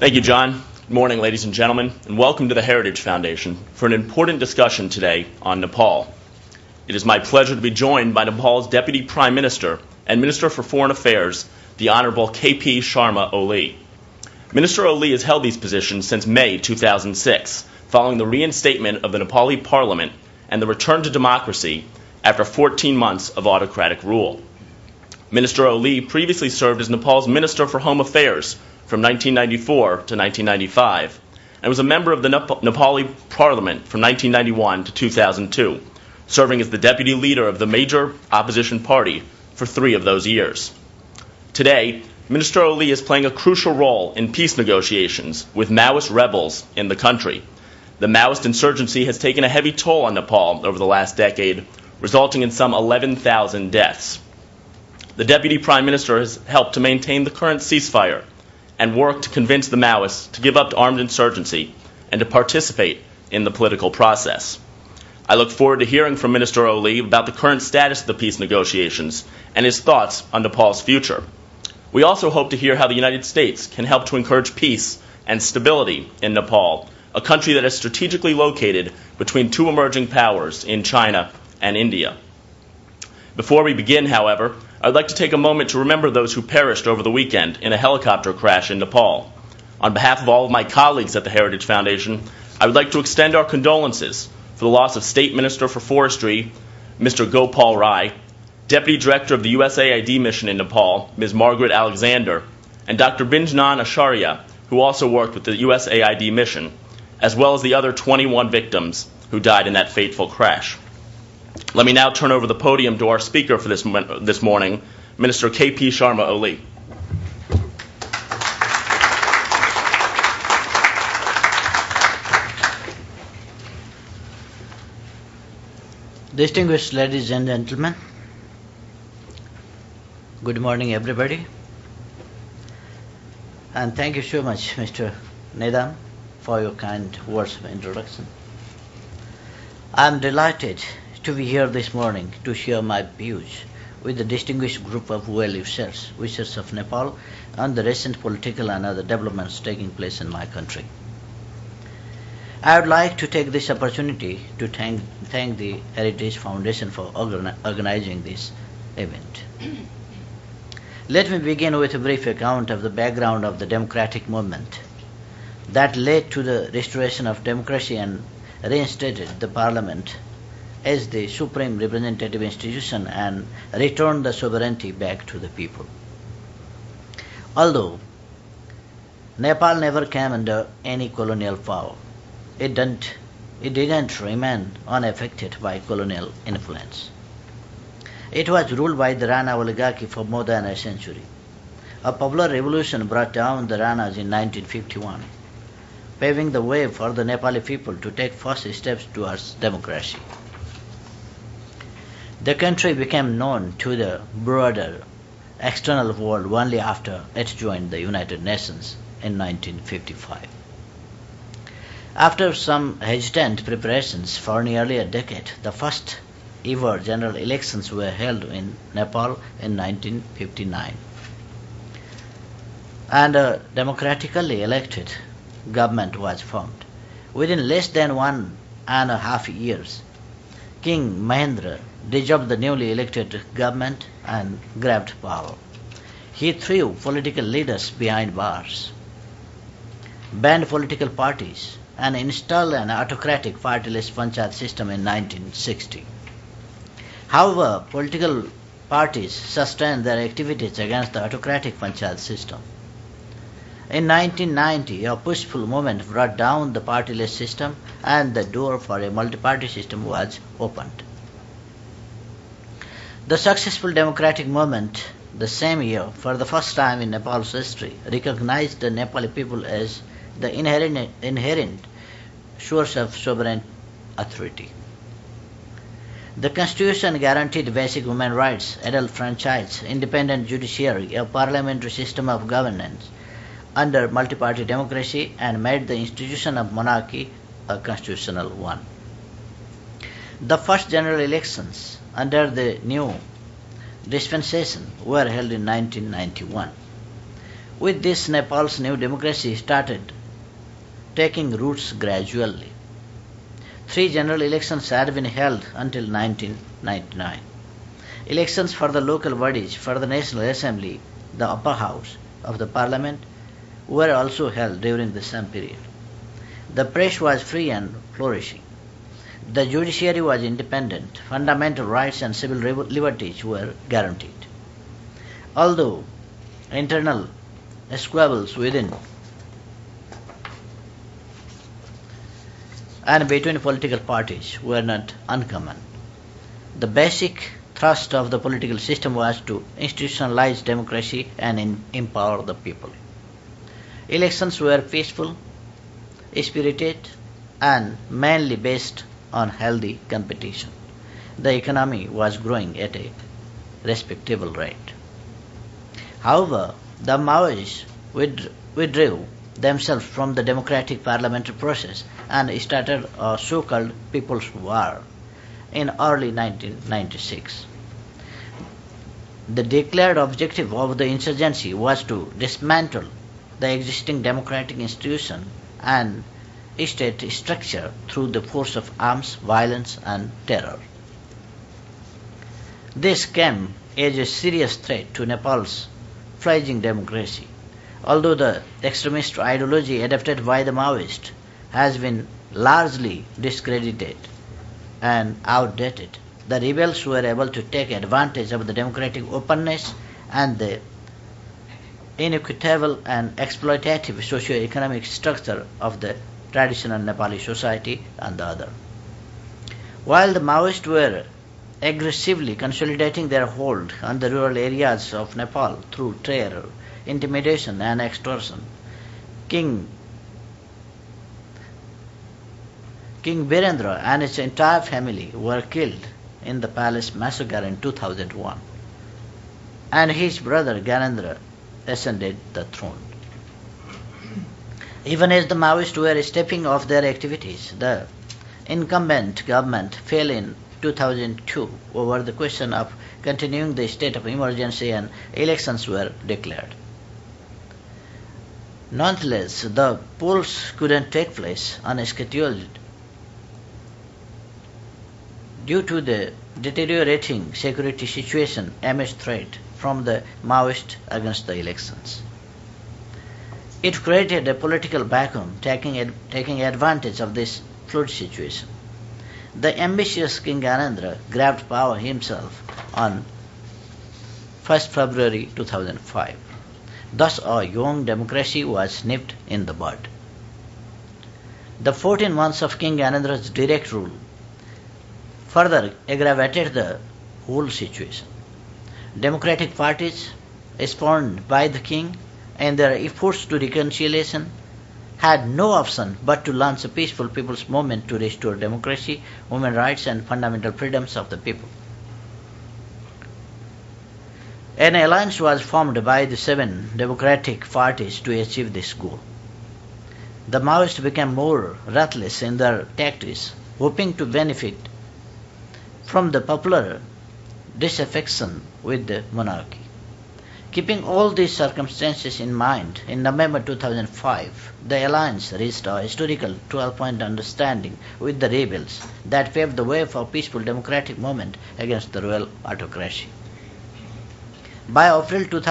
Thank you, John. Good morning, ladies and gentlemen, and welcome to the Heritage Foundation for an important discussion today on Nepal. It is my pleasure to be joined by Nepal's Deputy Prime Minister and Minister for Foreign Affairs, the Honorable K.P. Sharma Oli. Minister Oli has held these positions since May 2006, following the reinstatement of the Nepali Parliament and the return to democracy after 14 months of autocratic rule. Minister Oli previously served as Nepal's Minister for Home Affairs from 1994 to 1995, and was a member of the Nepali Parliament from 1991 to 2002, serving as the deputy leader of the major opposition party for 3 of those years. Today, Minister Oli is playing a crucial role in peace negotiations with Maoist rebels in the country. The Maoist insurgency has taken a heavy toll on Nepal over the last decade, resulting in some 11,000 deaths. The Deputy Prime Minister has helped to maintain the current ceasefire and work to convince the Maoists to give up to armed insurgency and to participate in the political process. I look forward to hearing from Minister Oli about the current status of the peace negotiations and his thoughts on Nepal's future. We also hope to hear how the United States can help to encourage peace and stability in Nepal, a country that is strategically located between 2 emerging powers in China and India. Before we begin, however, I would like to take a moment to remember those who perished over the weekend in a helicopter crash in Nepal. On behalf of all of my colleagues at the Heritage Foundation, I would like to extend our condolences for the loss of State Minister for Forestry, Mr. Gopal Rai, Deputy Director of the USAID Mission in Nepal, Ms. Margaret Alexander, and Dr. Binjnan Acharya, who also worked with the USAID Mission, as well as the other 21 victims who died in that fateful crash. Let me now turn over the podium to our speaker for this morning, Minister K.P. Sharma Oli. Distinguished ladies and gentlemen, good morning everybody, and thank you so much Mr. Nedam for your kind words of introduction. I am delighted to be here this morning to share my views with the distinguished group of well-wishers of Nepal on the recent political and other developments taking place in my country. I would like to take this opportunity to thank the Heritage Foundation for organizing this event. Let me begin with a brief account of the background of the democratic movement that led to the restoration of democracy and reinstated the parliament as the supreme representative institution and returned the sovereignty back to the people. Although Nepal never came under any colonial power, it didn't remain unaffected by colonial influence. It was ruled by the Rana oligarchy for more than a century. A popular revolution brought down the Ranas in 1951, paving the way for the Nepali people to take first steps towards democracy. The country became known to the broader external world only after it joined the United Nations in 1955. After some hesitant preparations for nearly a decade, the first ever general elections were held in Nepal in 1959. And a democratically elected government was formed. Within less than 1.5 years, King Mahendra dissolved the newly elected government and grabbed power. He threw political leaders behind bars, banned political parties, and installed an autocratic partyless panchayat system in 1960. However, political parties sustained their activities against the autocratic panchayat system. In 1990, a peaceful movement brought down the partyless system and the door for a multi-party system was opened. The successful democratic movement the same year, for the first time in Nepal's history, recognized the Nepali people as the inherent source of sovereign authority. The Constitution guaranteed basic human rights, adult franchise, independent judiciary, a parliamentary system of governance under multi-party democracy, and made the institution of monarchy a constitutional one. The first general elections under the new dispensation were held in 1991. With this, Nepal's new democracy started taking roots gradually. 3 general elections had been held until 1999. Elections for the local bodies, for the National Assembly, the upper house of the parliament, were also held during the same period. The press was free and flourishing. The judiciary was independent. Fundamental rights and civil liberties were guaranteed. Although internal squabbles within and between political parties were not uncommon, the basic thrust of the political system was to institutionalize democracy and empower the people. Elections were peaceful, spirited, and mainly based on healthy competition. The economy was growing at a respectable rate. However, the Maoists withdrew themselves from the democratic parliamentary process and started a so-called People's War in early 1996. The declared objective of the insurgency was to dismantle the existing democratic institution and state structure through the force of arms, violence, and terror. This came as a serious threat to Nepal's fledgling democracy. Although the extremist ideology adopted by the Maoists has been largely discredited and outdated, the rebels were able to take advantage of the democratic openness and the inequitable and exploitative socio-economic structure of the traditional Nepali society on the other. While the Maoists were aggressively consolidating their hold on the rural areas of Nepal through terror, intimidation, and extortion, King Birendra and his entire family were killed in the palace massacre in 2001, and his brother Gyanendra ascended the throne. Even as the Maoists were stepping off their activities, the incumbent government fell in 2002 over the question of continuing the state of emergency, and elections were declared. Nonetheless, the polls couldn't take place unscheduled due to the deteriorating security situation amid threat from the Maoists against the elections. It created a political vacuum, taking advantage of this fluid situation. The ambitious King Gyanendra grabbed power himself on 1st February 2005. Thus, a young democracy was nipped in the bud. The 14 months of King Gyanendra's direct rule further aggravated the whole situation. Democratic parties, spawned by the king, and their efforts to reconciliation had no option but to launch a peaceful people's movement to restore democracy, human rights, and fundamental freedoms of the people. An alliance was formed by the 7 democratic parties to achieve this goal. The Maoists became more ruthless in their tactics, hoping to benefit from the popular disaffection with the monarchy. Keeping all these circumstances in mind, in November 2005, the alliance reached a historical 12-point understanding with the rebels that paved the way for a peaceful democratic movement against the royal autocracy. By April 2000,